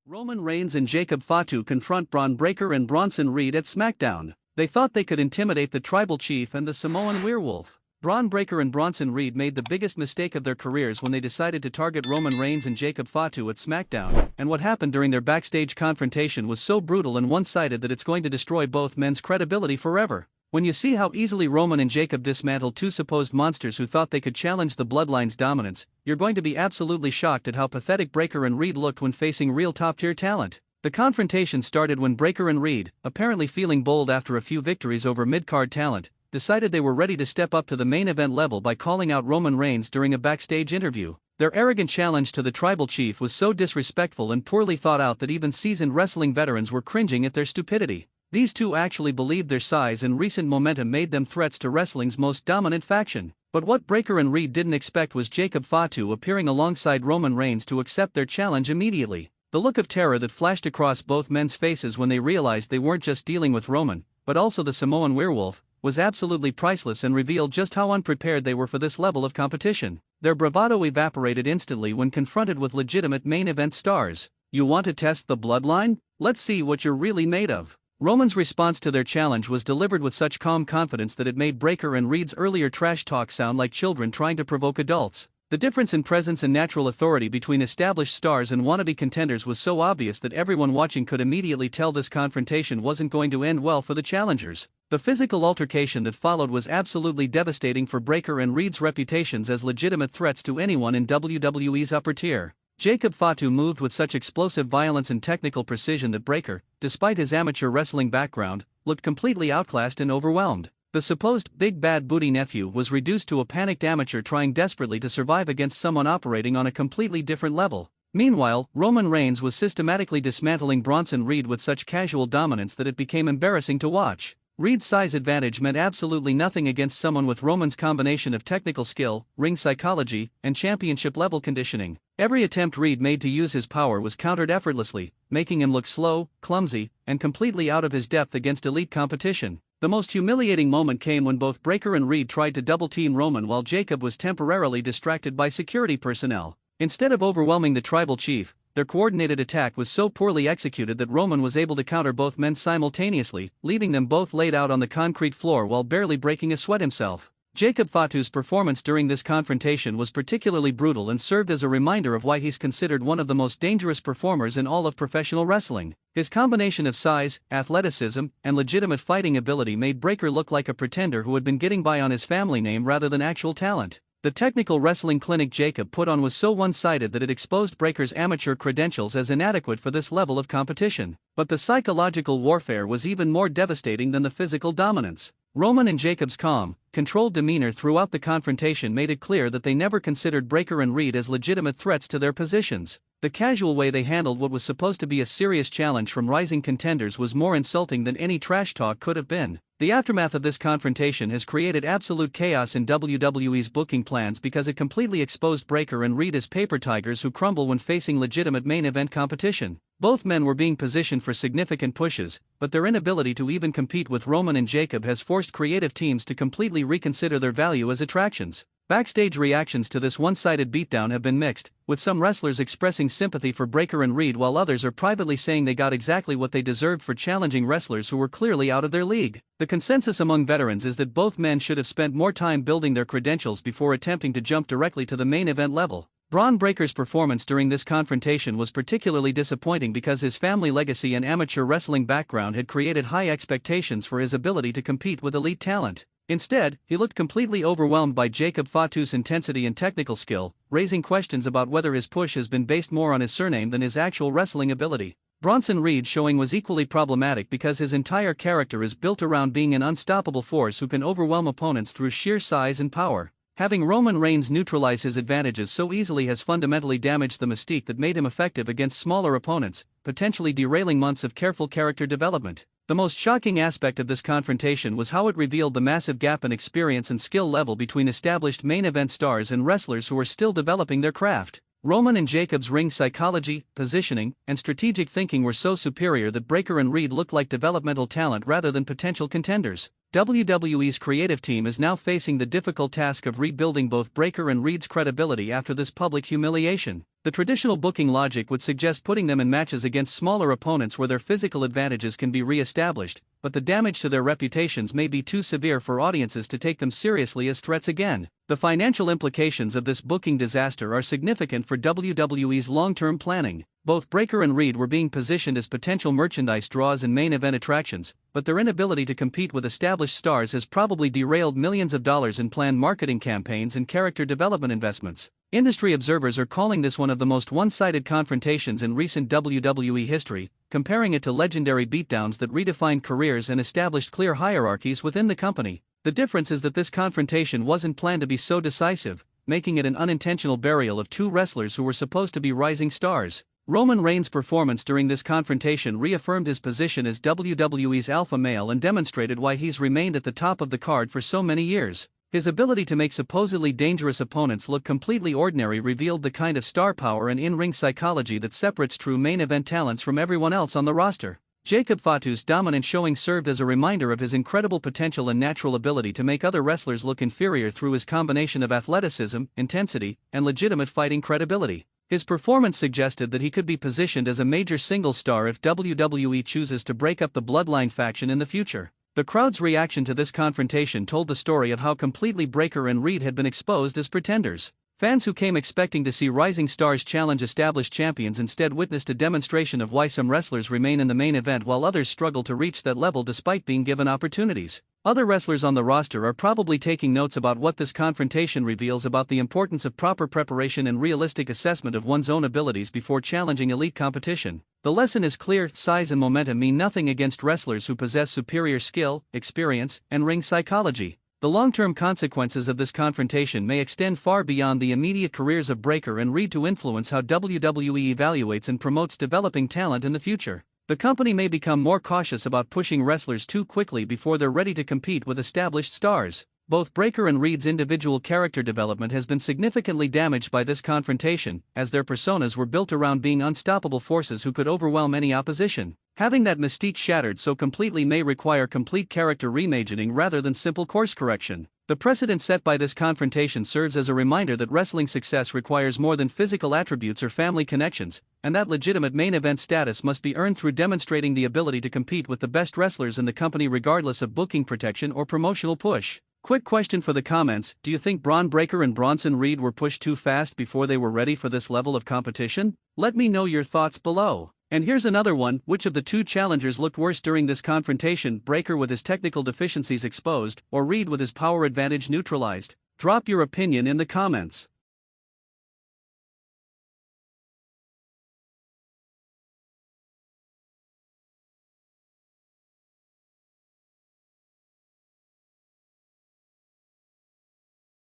Roman Reigns and Jacob Fatu confront Bron Breakker and Bronson Reed at SmackDown. They thought they could intimidate the Tribal Chief and the Samoan Werewolf. Bron Breakker and Bronson Reed made the biggest mistake of their careers when they decided to target Roman Reigns and Jacob Fatu at SmackDown, and what happened during their backstage confrontation was so brutal and one-sided that it's going to destroy both men's credibility forever. When you see how easily Roman and Jacob dismantled two supposed monsters who thought they could challenge the Bloodline's dominance, you're going to be absolutely shocked at how pathetic Breakker and Reed looked when facing real top-tier talent. The confrontation started when Breakker and Reed, apparently feeling bold after a few victories over mid-card talent, decided they were ready to step up to the main event level by calling out Roman Reigns during a backstage interview. Their arrogant challenge to the Tribal Chief was so disrespectful and poorly thought out that even seasoned wrestling veterans were cringing at their stupidity. These two actually believed their size and recent momentum made them threats to wrestling's most dominant faction. But what Breakker and Reed didn't expect was Jacob Fatu appearing alongside Roman Reigns to accept their challenge immediately. The look of terror that flashed across both men's faces when they realized they weren't just dealing with Roman, but also the Samoan Werewolf, was absolutely priceless and revealed just how unprepared they were for this level of competition. Their bravado evaporated instantly when confronted with legitimate main event stars. "You want to test the bloodline? Let's see what you're really made of." Roman's response to their challenge was delivered with such calm confidence that it made Breakker and Reed's earlier trash talk sound like children trying to provoke adults. The difference in presence and natural authority between established stars and wannabe contenders was so obvious that everyone watching could immediately tell this confrontation wasn't going to end well for the challengers. The physical altercation that followed was absolutely devastating for Breakker and Reed's reputations as legitimate threats to anyone in WWE's upper tier. Jacob Fatu moved with such explosive violence and technical precision that Breakker, despite his amateur wrestling background, looked completely outclassed and overwhelmed. The supposed big bad booty nephew was reduced to a panicked amateur trying desperately to survive against someone operating on a completely different level. Meanwhile, Roman Reigns was systematically dismantling Bronson Reed with such casual dominance that it became embarrassing to watch. Reed's size advantage meant absolutely nothing against someone with Roman's combination of technical skill, ring psychology, and championship-level conditioning. Every attempt Reed made to use his power was countered effortlessly, making him look slow, clumsy, and completely out of his depth against elite competition. The most humiliating moment came when both Breakker and Reed tried to double-team Roman while Jacob was temporarily distracted by security personnel. Instead of overwhelming the Tribal Chief, their coordinated attack was so poorly executed that Roman was able to counter both men simultaneously, leaving them both laid out on the concrete floor while barely breaking a sweat himself. Jacob Fatu's performance during this confrontation was particularly brutal and served as a reminder of why he's considered one of the most dangerous performers in all of professional wrestling. His combination of size, athleticism, and legitimate fighting ability made Breakker look like a pretender who had been getting by on his family name rather than actual talent. The technical wrestling clinic Jacob put on was so one-sided that it exposed Breakker's amateur credentials as inadequate for this level of competition. But the psychological warfare was even more devastating than the physical dominance. Roman and Jacob's calm, controlled demeanor throughout the confrontation made it clear that they never considered Breakker and Reed as legitimate threats to their positions. The casual way they handled what was supposed to be a serious challenge from rising contenders was more insulting than any trash talk could have been. The aftermath of this confrontation has created absolute chaos in WWE's booking plans because it completely exposed Breakker and Reed as paper tigers who crumble when facing legitimate main event competition. Both men were being positioned for significant pushes, but their inability to even compete with Roman and Jacob has forced creative teams to completely reconsider their value as attractions. Backstage reactions to this one-sided beatdown have been mixed, with some wrestlers expressing sympathy for Breakker and Reed while others are privately saying they got exactly what they deserved for challenging wrestlers who were clearly out of their league. The consensus among veterans is that both men should have spent more time building their credentials before attempting to jump directly to the main event level. Bron Breakker's performance during this confrontation was particularly disappointing because his family legacy and amateur wrestling background had created high expectations for his ability to compete with elite talent. Instead, he looked completely overwhelmed by Jacob Fatu's intensity and technical skill, raising questions about whether his push has been based more on his surname than his actual wrestling ability. Bronson Reed's showing was equally problematic because his entire character is built around being an unstoppable force who can overwhelm opponents through sheer size and power. Having Roman Reigns neutralize his advantages so easily has fundamentally damaged the mystique that made him effective against smaller opponents, potentially derailing months of careful character development. The most shocking aspect of this confrontation was how it revealed the massive gap in experience and skill level between established main event stars and wrestlers who are still developing their craft. Roman and Jacob's ring psychology, positioning, and strategic thinking were so superior that Breakker and Reed looked like developmental talent rather than potential contenders. WWE's creative team is now facing the difficult task of rebuilding both Breakker and Reed's credibility after this public humiliation. The traditional booking logic would suggest putting them in matches against smaller opponents where their physical advantages can be re-established, but the damage to their reputations may be too severe for audiences to take them seriously as threats again. The financial implications of this booking disaster are significant for WWE's long-term planning. Both Breakker and Reed were being positioned as potential merchandise draws and main event attractions, but their inability to compete with established stars has probably derailed millions of dollars in planned marketing campaigns and character development investments. Industry observers are calling this one of the most one-sided confrontations in recent WWE history, comparing it to legendary beatdowns that redefined careers and established clear hierarchies within the company. The difference is that this confrontation wasn't planned to be so decisive, making it an unintentional burial of two wrestlers who were supposed to be rising stars. Roman Reigns' performance during this confrontation reaffirmed his position as WWE's alpha male and demonstrated why he's remained at the top of the card for so many years. His ability to make supposedly dangerous opponents look completely ordinary revealed the kind of star power and in-ring psychology that separates true main event talents from everyone else on the roster. Jacob Fatu's dominant showing served as a reminder of his incredible potential and natural ability to make other wrestlers look inferior through his combination of athleticism, intensity, and legitimate fighting credibility. His performance suggested that he could be positioned as a major singles star if WWE chooses to break up the Bloodline faction in the future. The crowd's reaction to this confrontation told the story of how completely Breakker and Reed had been exposed as pretenders. Fans who came expecting to see rising stars challenge established champions instead witnessed a demonstration of why some wrestlers remain in the main event while others struggle to reach that level despite being given opportunities. Other wrestlers on the roster are probably taking notes about what this confrontation reveals about the importance of proper preparation and realistic assessment of one's own abilities before challenging elite competition. The lesson is clear: size and momentum mean nothing against wrestlers who possess superior skill, experience, and ring psychology. The long-term consequences of this confrontation may extend far beyond the immediate careers of Breakker and Reed to influence how WWE evaluates and promotes developing talent in the future. The company may become more cautious about pushing wrestlers too quickly before they're ready to compete with established stars. Both Breakker and Reed's individual character development has been significantly damaged by this confrontation, as their personas were built around being unstoppable forces who could overwhelm any opposition. Having that mystique shattered so completely may require complete character reimagining rather than simple course correction. The precedent set by this confrontation serves as a reminder that wrestling success requires more than physical attributes or family connections, and that legitimate main event status must be earned through demonstrating the ability to compete with the best wrestlers in the company regardless of booking protection or promotional push. Quick question for the comments: do you think Bron Breakker and Bronson Reed were pushed too fast before they were ready for this level of competition? Let me know your thoughts below. And here's another one: which of the two challengers looked worse during this confrontation, Breakker with his technical deficiencies exposed, or Reed with his power advantage neutralized? Drop your opinion in the comments.